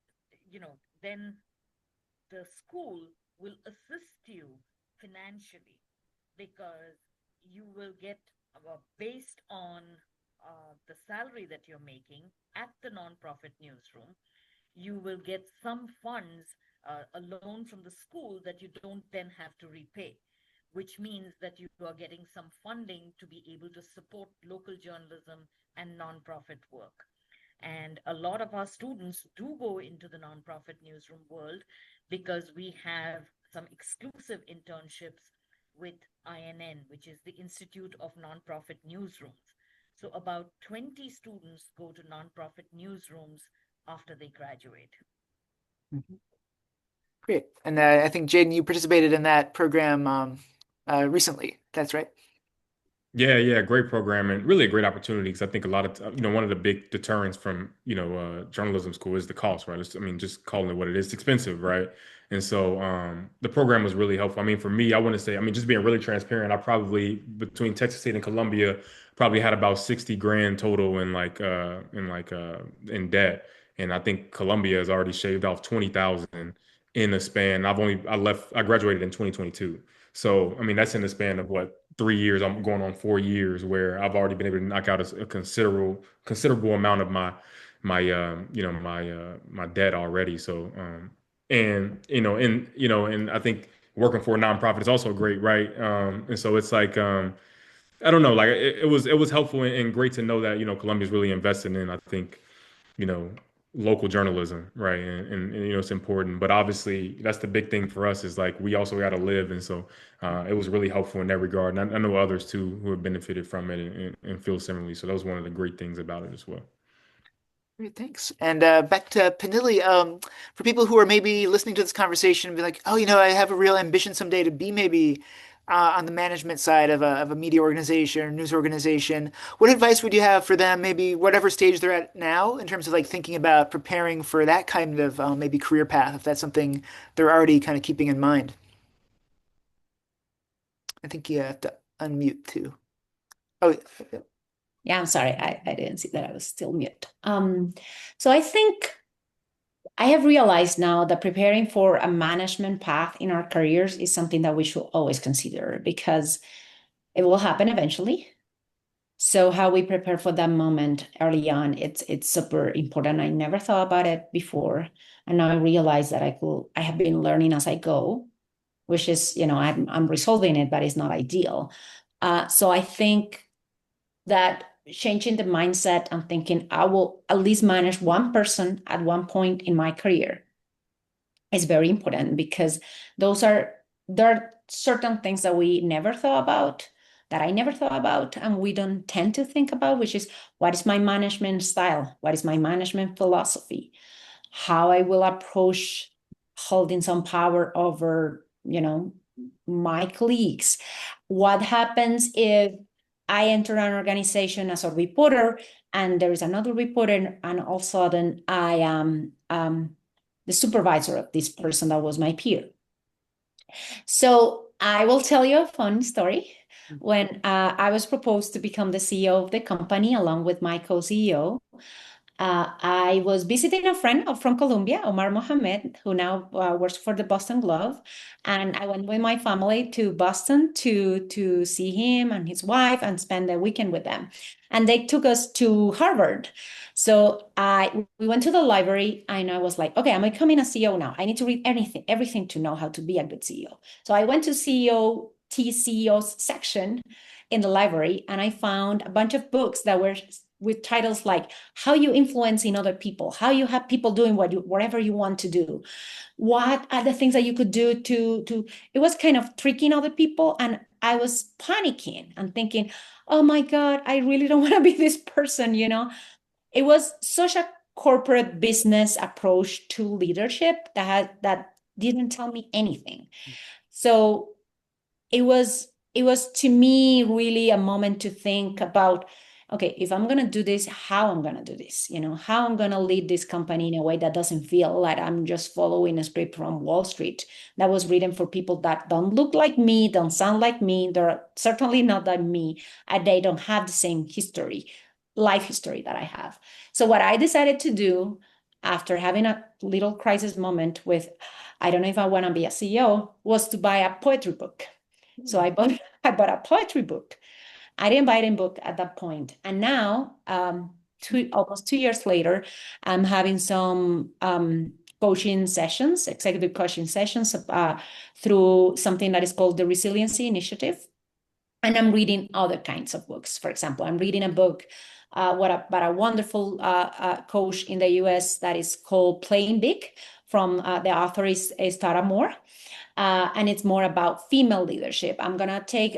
then the school will assist you financially, because you will get based on the salary that you're making at the nonprofit newsroom, you will get some funds, a loan from the school that you don't then have to repay, which means that you are getting some funding to be able to support local journalism and nonprofit work. And a lot of our students do go into the nonprofit newsroom world because we have some exclusive internships with INN, which is the Institute of Nonprofit Newsrooms. So about 20 students go to nonprofit newsrooms after they graduate. Mhm. Great. And I think, Jaden, you participated in that program recently. That's right. Yeah, yeah, great program and really a great opportunity because I think a lot of one of the big deterrents from journalism school is the cost, right? I mean, just calling it what it is, it's expensive, right? And so the program was really helpful. I mean, for me, I want to say, I mean, just being really transparent, I probably between Texas State and Columbia probably had about 60 grand total in debt, and I think Columbia has already shaved off 20,000 in a span. I graduated in 2022. So, I mean, that's in the span of what, 3 years. I'm going on 4 years where I've already been able to knock out a considerable amount of my debt already. So, and I think working for a nonprofit is also great, right? And so it's like, I don't know, like it was helpful and great to know that, Columbia's really invested in, I think, you know, local journalism, right? And it's important. But obviously, that's the big thing for us is like we also got to live, and so it was really helpful in that regard. And I know others too who have benefited from it and feel similarly. So that was one of the great things about it as well. Great, thanks. And back to Panili, for people who are maybe listening to this conversation and be like, oh, I have a real ambition someday to be maybe on the management side of a media organization or news organization, what advice would you have for them, maybe whatever stage they're at now, in terms of like thinking about preparing for that kind of maybe career path, if that's something they're already kind of keeping in mind? I think you have to unmute too. Oh, yeah. Yeah, I'm sorry. I didn't see that I was still mute. So I think I have realized now that preparing for a management path in our careers is something that we should always consider because it will happen eventually. So how we prepare for that moment early on, it's super important. I never thought about it before, and now I realize that I have been learning as I go, which is, I'm resolving it, but it's not ideal. So I think that changing the mindset and thinking I will at least manage one person at one point in my career is very important because there are certain things that we never thought about, that I never thought about, and we don't tend to think about, which is what is my management style? What is my management philosophy? How I will approach holding some power over, my colleagues. What happens if I enter an organization as a reporter and there is another reporter and all of a sudden I am the supervisor of this person that was my peer. So I will tell you a fun story. When I was proposed to become the CEO of the company along with my co-CEO, I was visiting a friend from Colombia, Omar Mohamed, who now works for the Boston Globe. And I went with my family to Boston to see him and his wife and spend the weekend with them. And they took us to Harvard. So we went to the library and I was like, okay, I'm becoming a CEO now. I need to read everything to know how to be a good CEO. So I went to CEO's section in the library and I found a bunch of books that were with titles like how you influencing other people, how you have people doing whatever you want to do. What are the things that you could do to it was kind of tricking other people. And I was panicking and thinking, oh my God, I really don't want to be this person, It was such a corporate business approach to leadership that didn't tell me anything. So it was to me really a moment to think about, okay, if I'm going to do this, how I'm going to do this, how I'm going to lead this company in a way that doesn't feel like I'm just following a script from Wall Street that was written for people that don't look like me, don't sound like me. They're certainly not like me, and they don't have the same life history that I have. So what I decided to do after having a little crisis moment with, I don't know if I want to be a CEO, was to buy a poetry book. So I bought a poetry book I didn't buy any book at that point. And now, almost 2 years later, I'm having some coaching sessions, executive coaching sessions through something that is called the Resiliency Initiative. And I'm reading other kinds of books. For example, I'm reading a book about a wonderful coach in the US that is called Playing Big, from the author is Tara Moore. And it's more about female leadership. I'm going to take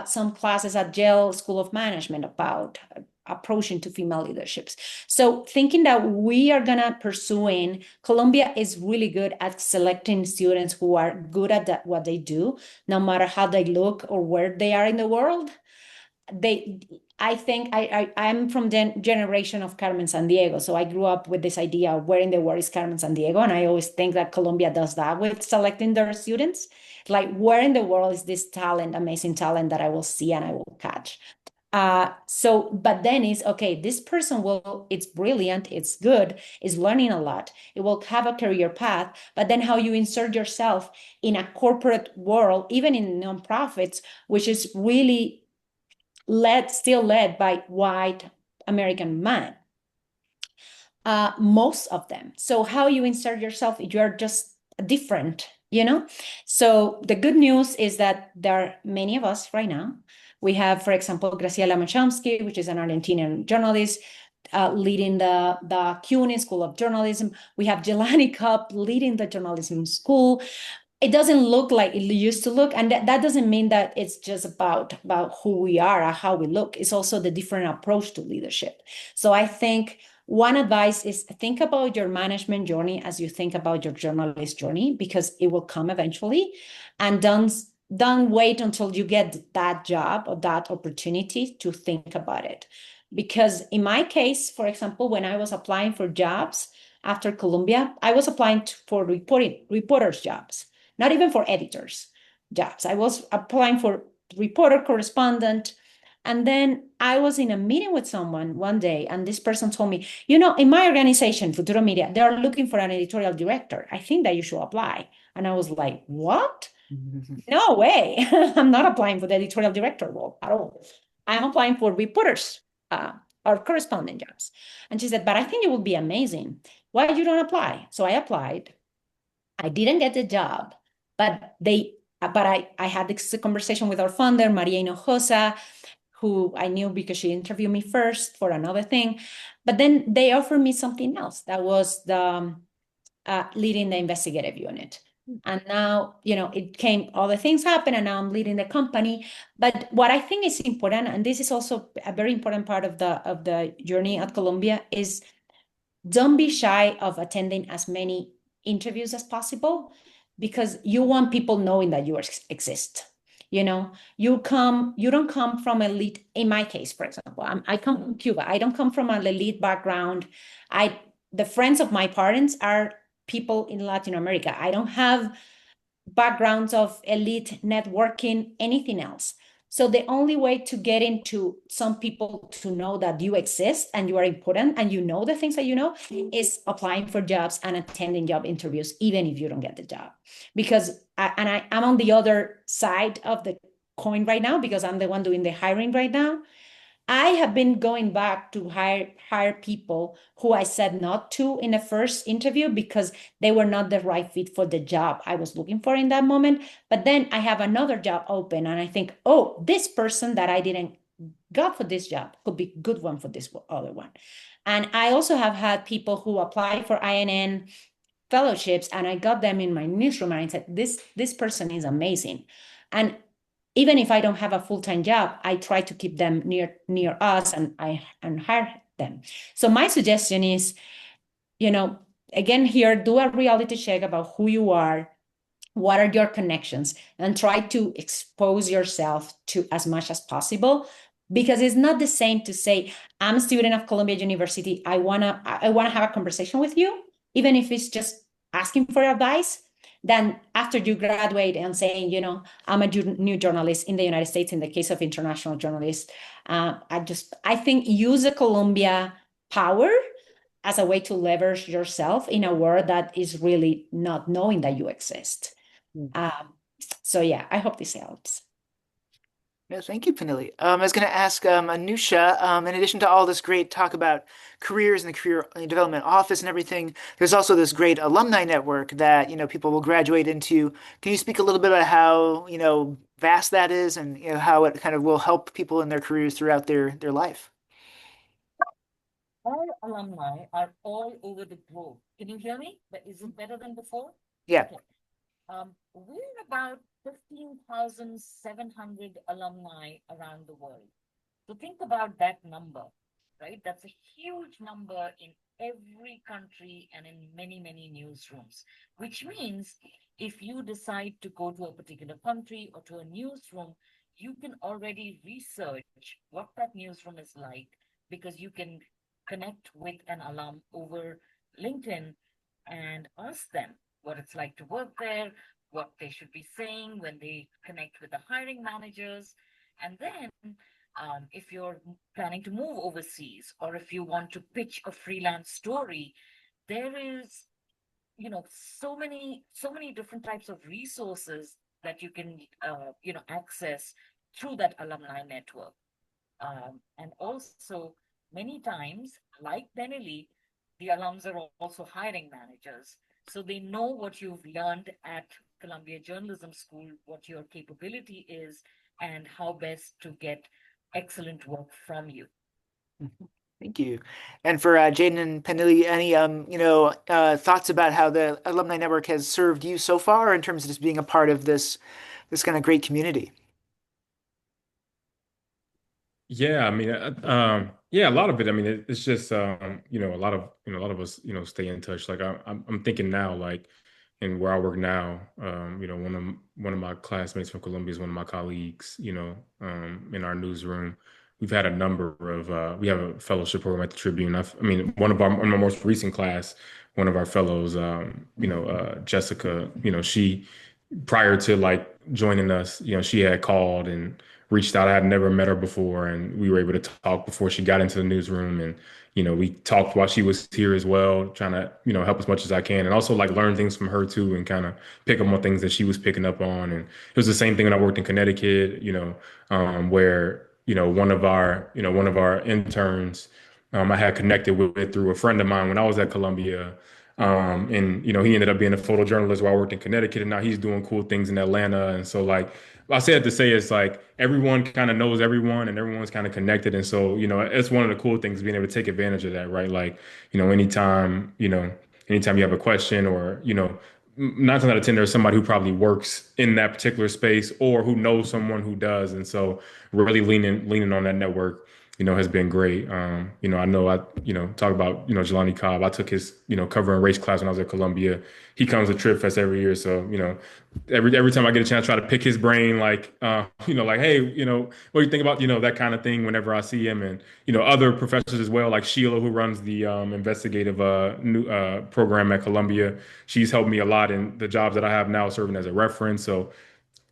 some classes at Yale School of Management about approaching to female leaderships. So thinking that we are going to pursuing, Columbia is really good at selecting students who are good at what they do, no matter how they look or where they are in the world. I think I'm from the generation of Carmen Sandiego. So I grew up with this idea of where in the world is Carmen Sandiego. And I always think that Columbia does that with selecting their students. Like, where in the world is this talent, amazing talent that I will see and I will catch? But then it's okay, this person it's brilliant, it's good, is learning a lot, it will have a career path, but then how you insert yourself in a corporate world, even in nonprofits, which is really still led by white American men, most of them. So how you insert yourself, you're just different, So the good news is that there are many of us right now. We have, for example, Graciela Machamsky, which is an Argentinian journalist, leading the CUNY School of Journalism. We have Jelani Cup leading the journalism school. It doesn't look like it used to look. And that doesn't mean that it's just about who we are or how we look. It's also the different approach to leadership. So I think one advice is think about your management journey as you think about your journalist journey, because it will come eventually. And don't wait until you get that job or that opportunity to think about it. Because in my case, for example, when I was applying for jobs after Columbia, I was applying for reporters jobs, not even for editors jobs. I was applying for reporter, correspondent. And then I was in a meeting with someone one day, and this person told me, in my organization, Futuro Media, they are looking for an editorial director. I think that you should apply. And I was like, what? No way. I'm not applying for the editorial director role at all. I'm applying for reporters or correspondent jobs. And she said, but I think it would be amazing. Why you don't apply? So I applied. I didn't get the job, but I had this conversation with our founder, Maria Hinojosa, who I knew because she interviewed me first for another thing. But then they offered me something else. That was the leading the investigative unit. And now, all the things happen, and now I'm leading the company. But what I think is important, and this is also a very important part of the journey at Columbia, is don't be shy of attending as many interviews as possible, because you want people knowing that you exist. You don't come from elite. In my case, for example, I come from Cuba. I don't come from an elite background. The friends of my parents are people in Latin America. I don't have backgrounds of elite networking, anything else. So the only way to get into some people to know that you exist and you are important and you know the things that you know is applying for jobs and attending job interviews, even if you don't get the job. Because I'm on the other side of the coin right now, because I'm the one doing the hiring right now. I have been going back to hire people who I said not to in the first interview because they were not the right fit for the job I was looking for in that moment. But then I have another job open and I think, oh, this person that I didn't got for this job could be a good one for this other one. And I also have had people who apply for INN fellowships and I got them in my newsroom and I said, this person is amazing. And even if I don't have a full-time job, I try to keep them near us and hire them. So my suggestion is, again, here, do a reality check about who you are, what are your connections, and try to expose yourself to as much as possible. Because it's not the same to say, I'm a student of Columbia University. I wanna have a conversation with you, even if it's just asking for advice. Then after you graduate and saying, I'm a new journalist in the United States, in the case of international journalists, I think use the Columbia power as a way to leverage yourself in a world that is really not knowing that you exist. So yeah, I hope this helps. No, thank you, Panili. I was going to ask Anusha, in addition to all this great talk about careers and the career development office and everything, there's also this great alumni network that, people will graduate into. Can you speak a little bit about how, vast that is and, how it kind of will help people in their careers throughout their life? Our alumni are all over the globe. Can you hear me? But is it better than before? Yeah. Okay. We're about 15,700 alumni around the world. So think about that number, right? That's a huge number in every country and in many, many newsrooms, which means if you decide to go to a particular country or to a newsroom, you can already research what that newsroom is like because you can connect with an alum over LinkedIn and ask them what it's like to work there, what they should be saying when they connect with the hiring managers. And then if you're planning to move overseas or if you want to pitch a freelance story, there is, so many different types of resources that you can, access through that alumni network. And also, many times, like Benelli, the alums are also hiring managers. So they know what you've learned at Columbia Journalism School, what your capability is, and how best to get excellent work from you. Mhm. Thank you. And for Jaden and Panili, any thoughts about how the alumni network has served you so far in terms of just being a part of this kind of great community? Yeah, I mean, yeah, a lot of it. I mean, it's just, a lot of us, stay in touch. Like I'm thinking now, like, and where I work now, one of my classmates from Columbia is one of my colleagues. In our newsroom, we've had a number of, we have a fellowship program at the Tribune. I mean, one of my most recent class, one of our fellows, Jessica, she prior to like joining us, she had called and reached out. I had never met her before, and we were able to talk before she got into the newsroom. And we talked while she was here as well, trying to help as much as I can, and also like learn things from her too, and kind of pick up on things that she was picking up on. And it was the same thing when I worked in Connecticut, where one of our interns I had connected with through a friend of mine when I was at Columbia. And he ended up being a photojournalist while I worked in Connecticut, and now he's doing cool things in Atlanta. And so like I said to say it's like everyone kind of knows everyone and everyone's kind of connected. And so, it's one of the cool things being able to take advantage of that, right? Like, anytime you have a question or, 9 times out of 10, there's somebody who probably works in that particular space or who knows someone who does. And so really leaning on that network, has been great. I know talk about, Jelani Cobb. I took his, covering race class when I was at Columbia. He comes to Trip Fest every year. So, every time I get a chance, I try to pick his brain, like, like, hey, what do you think about, that kind of thing whenever I see him, and, other professors as well, like Sheila, who runs the investigative new program at Columbia. She's helped me a lot in the jobs that I have now, serving as a reference. So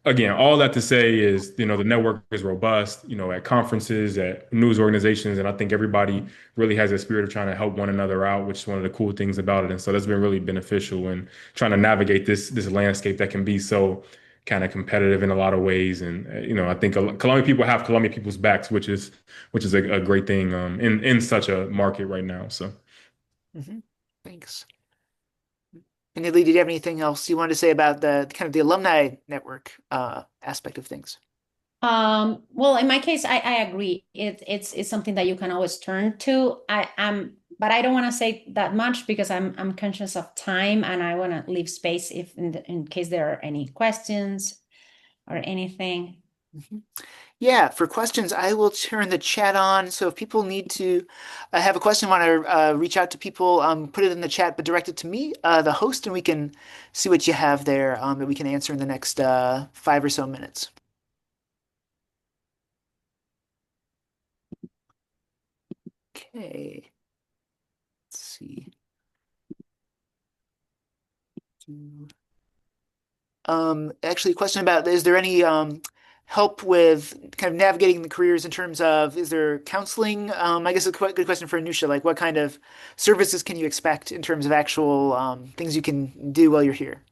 again, all that to say is, the network is robust, at conferences, at news organizations, and I think everybody really has a spirit of trying to help one another out, which is one of the cool things about it. And so that's been really beneficial in trying to navigate this landscape that can be so kind of competitive in a lot of ways. And I think Columbia people have Columbia people's backs, which is a great thing in such a market right now. So. Hmm. Thanks. And Lee, did you have anything else you wanted to say about the kind of the alumni network aspect of things? Well, in my case, I agree. It's something that you can always turn to. But I don't want to say that much because I'm conscious of time and I want to leave space if in case there are any questions or anything. Hmm. Yeah, for questions, I will turn the chat on. So if people need to have a question, want to reach out to people, put it in the chat, but direct it to me, the host, and we can see what you have there that we can answer in the next 5 or so minutes. Okay, let's see. Actually, a question about is there any help with kind of navigating the careers in terms of is there counseling? I guess a good question for Anusha, like what kind of services can you expect in terms of actual things you can do while you're here?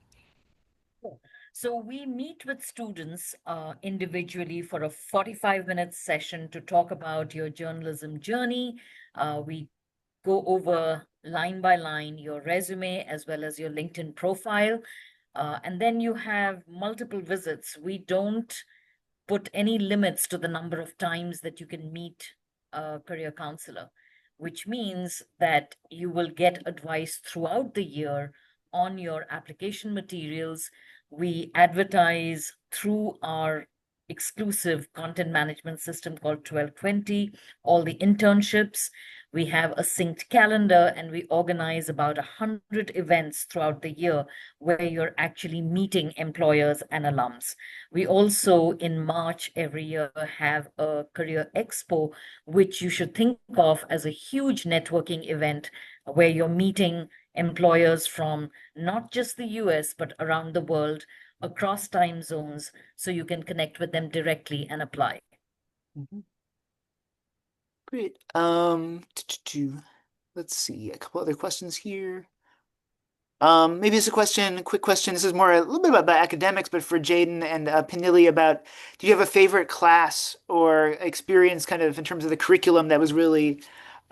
So we meet with students individually for a 45-minute session to talk about your journalism journey. We go over line by line your resume as well as your LinkedIn profile. And then you have multiple visits. We don't put any limits to the number of times that you can meet a career counselor, which means that you will get advice throughout the year on your application materials. We advertise through our exclusive content management system called 1220, all the internships. We have a synced calendar and we organize about 100 events throughout the year where you're actually meeting employers and alums. We also, in March every year, have a career expo, which you should think of as a huge networking event where you're meeting employers from not just the US, but around the world, across time zones, so you can connect with them directly and apply. Mhm. Great. Let's see, a couple other questions here. Maybe it's a quick question. This is more a little bit about academics, but for Jaden and Pinili about, do you have a favorite class or experience kind of in terms of the curriculum that was really,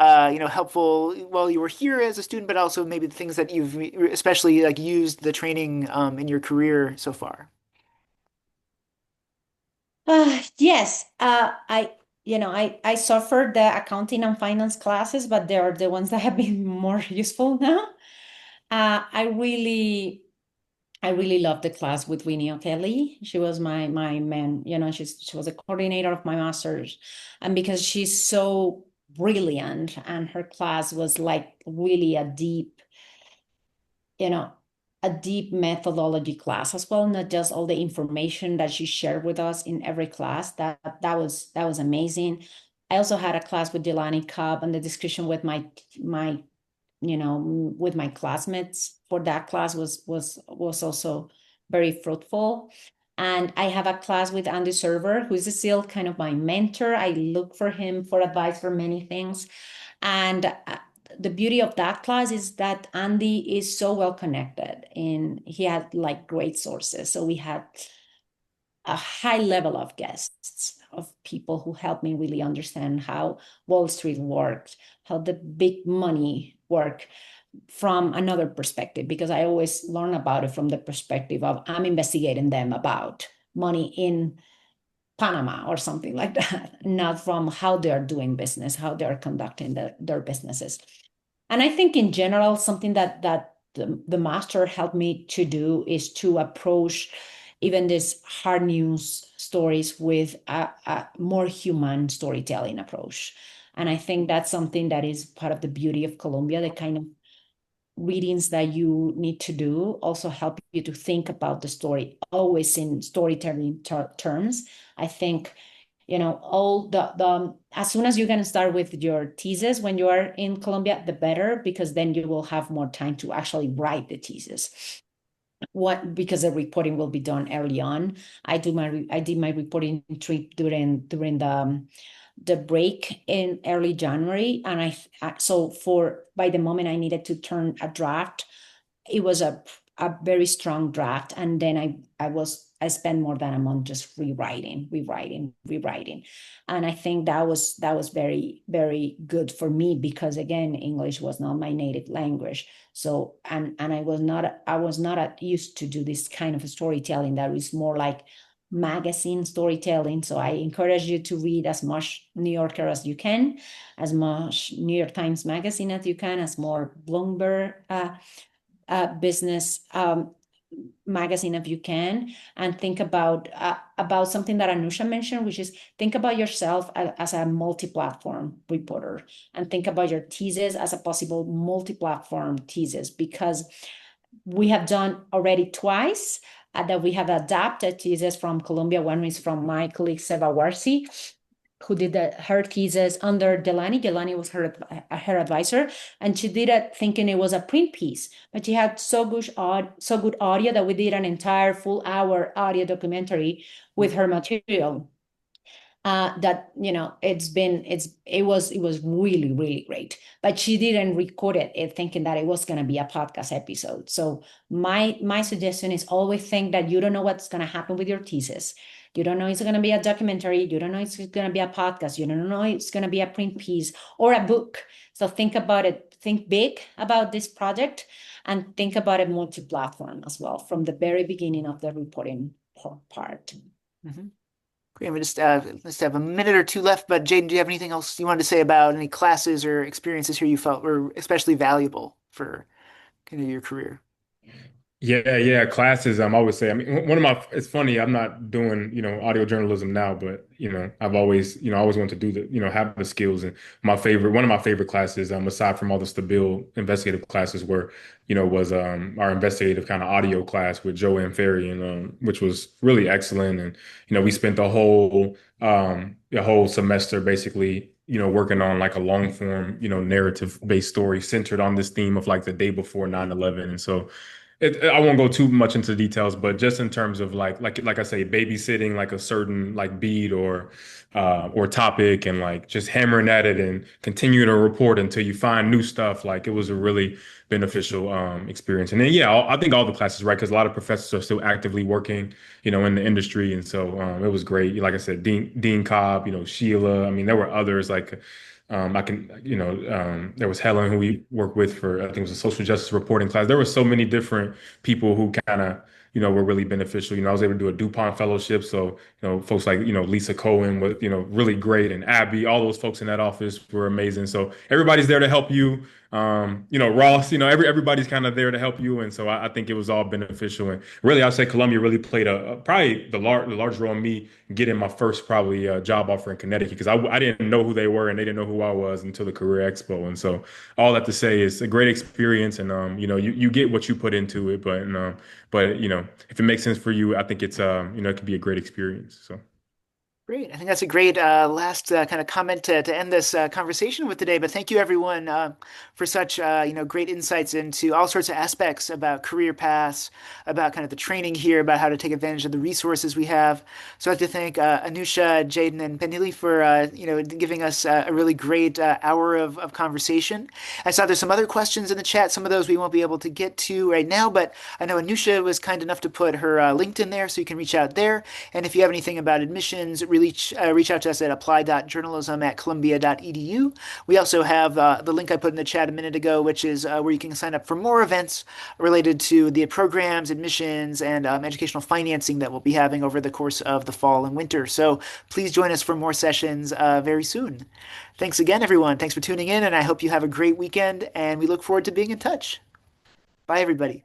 helpful while you were here as a student, but also maybe the things that you've especially like used the training in your career so far? Yes, I suffered the accounting and finance classes, but they are the ones that have been more useful now. I really loved the class with Winnie O'Kelly. She was my man. She was a coordinator of my master's, and because she's so brilliant, and her class was like really you know, a deep methodology class as well, not just all the information that she shared with us in every class. That was amazing. I also had a class with Delani Cobb and the discussion with my with my classmates for that class was also very fruitful. And I have a class with Andy Server, who is still kind of my mentor. I look for him for advice for many things. And the beauty of that class is that Andy is so well connected and he had like great sources. So we had a high level of guests, of people who helped me really understand how Wall Street worked, how the big money work from another perspective, because I always learn about it from the perspective of I'm investigating them about money in Panama or something like that, not from how they're doing business, how they're conducting their businesses. And I think in general, something that the master helped me to do is to approach even these hard news stories with a more human storytelling approach. And I think that's something that is part of the beauty of Colombia, the kind of readings that you need to do also help you to think about the story always in storytelling terms. I think all the as soon as you can start with your thesis when you are in Colombia, the better, because then you will have more time to actually write the thesis. What Because the reporting will be done early on. I did my reporting trip during the break in early January, and so for by the moment I needed to turn a draft, it was a very strong draft, and then I spent more than a month just rewriting, and I think that was very, very good for me, because again, English was not my native language. So and I was not used to do this kind of storytelling that is more like magazine storytelling. So I encourage you to read as much New Yorker as you can, as much New York Times Magazine as you can, as more Bloomberg business magazine if you can, and think about something that Anusha mentioned, which is think about yourself as a multi-platform reporter, and think about your thesis as a possible multi-platform thesis, because we have done already twice that we have adapted thesis from Colombia. One is from my colleague Seva Warsi, who did her thesis under Delani. Delani was her advisor, and she did it thinking it was a print piece, but she had so good audio that we did an entire full hour audio documentary with her material. that it was really really great, but she didn't record it thinking that it was going to be a podcast episode. So my suggestion is always think that you don't know what's going to happen with your thesis. You don't know it's going to be a documentary, you don't know it's going to be a podcast, you don't know it's going to be a print piece or a book. So think about it, think big about this project, and think about it multi-platform as well from the very beginning of the reporting part. Mhm. Great. We just have a minute or two left, but Jaden, do you have anything else you wanted to say about any classes or experiences here you felt were especially valuable for kind of your career? Yeah, yeah, classes. I always say. I mean, one of my. It's funny. I'm not doing audio journalism now, but I've always I always want to do the have the skills. And one of my favorite classes, aside from all the Stabile investigative classes, was our investigative kind of audio class with Joanne Ferry, and which was really excellent. And we spent the whole semester basically working on like a long form narrative based story centered on this theme of like the day before 9/11. And so. I won't go too much into details, but just in terms of like I say, babysitting like a certain like beat or topic, and like just hammering at it and continuing to report until you find new stuff. Like it was a really beneficial experience. And then yeah, I think all the classes, right? Because a lot of professors are still actively working, in the industry, and so it was great. Like I said, Dean Cobb, Sheila. I mean, there were others like. There was Helen who we worked with for, I think it was a social justice reporting class. There were so many different people who kind of, were really beneficial. I was able to do a DuPont fellowship. So, folks like, Lisa Cohen was, really great. And Abby, all those folks in that office were amazing. So everybody's there to help you. Ross, everybody's kind of there to help you. And so I think it was all beneficial. And really, I'd say Columbia really played probably the large role in me getting my first probably job offer in Connecticut, because I didn't know who they were and they didn't know who I was until the Career Expo. And so all that to say is a great experience, and you get what you put into it, but if it makes sense for you, I think it could be a great experience. So. Great. I think that's a great last kind of comment to end this conversation with today. But thank you, everyone, for such great insights into all sorts of aspects about career paths, about kind of the training here, about how to take advantage of the resources we have. So I'd like to thank Anusha, Jaden, and Penili for giving us a really great hour of conversation. I saw there's some other questions in the chat. Some of those we won't be able to get to right now, but I know Anusha was kind enough to put her LinkedIn there, so you can reach out there. And if you have anything about admissions, reach out to us at apply.journalism@columbia.edu. We also have the link I put in the chat a minute ago, which is where you can sign up for more events related to the programs, admissions, and educational financing that we'll be having over the course of the fall and winter. So please join us for more sessions very soon. Thanks again, everyone. Thanks for tuning in, and I hope you have a great weekend, and we look forward to being in touch. Bye, everybody.